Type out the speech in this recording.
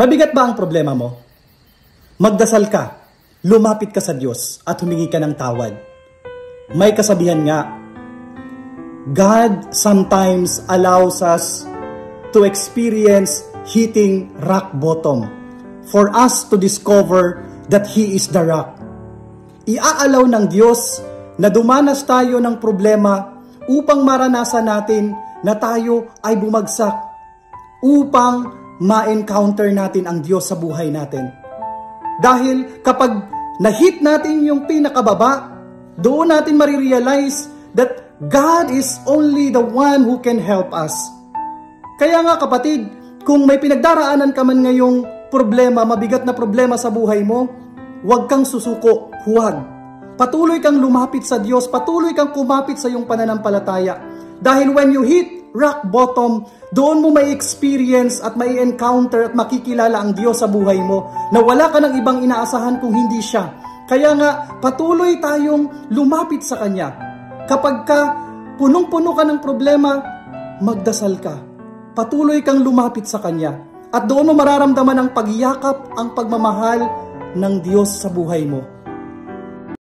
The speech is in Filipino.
Mabigat ba ang problema mo? Magdasal ka, lumapit ka sa Diyos at humingi ka ng tawad. May kasabihan nga, God sometimes allows us to experience hitting rock bottom for us to discover that He is the rock. Iaalaw ng Diyos na dumanas tayo ng problema upang maranasan natin na tayo ay bumagsak, upang ma-encounter natin ang Diyos sa buhay natin. Dahil kapag na-hit natin yung pinakababa, doon natin marirealize that God is only the one who can help us. Kaya nga kapatid, kung may pinagdaraanan ka man ngayong problema, mabigat na problema sa buhay mo, huwag kang susuko, huwag. Patuloy kang lumapit sa Diyos, patuloy kang kumapit sa iyong pananampalataya. Dahil when you hit rock bottom, doon mo may experience at may encounter at makikilala ang Diyos sa buhay mo na wala ka ng ibang inaasahan kung hindi siya. Kaya nga, patuloy tayong lumapit sa Kanya. Kapag ka punong-puno ka ng problema, magdasal ka. Patuloy kang lumapit sa Kanya. At doon mo mararamdaman ang pagyakap, ang pagmamahal ng Diyos sa buhay mo.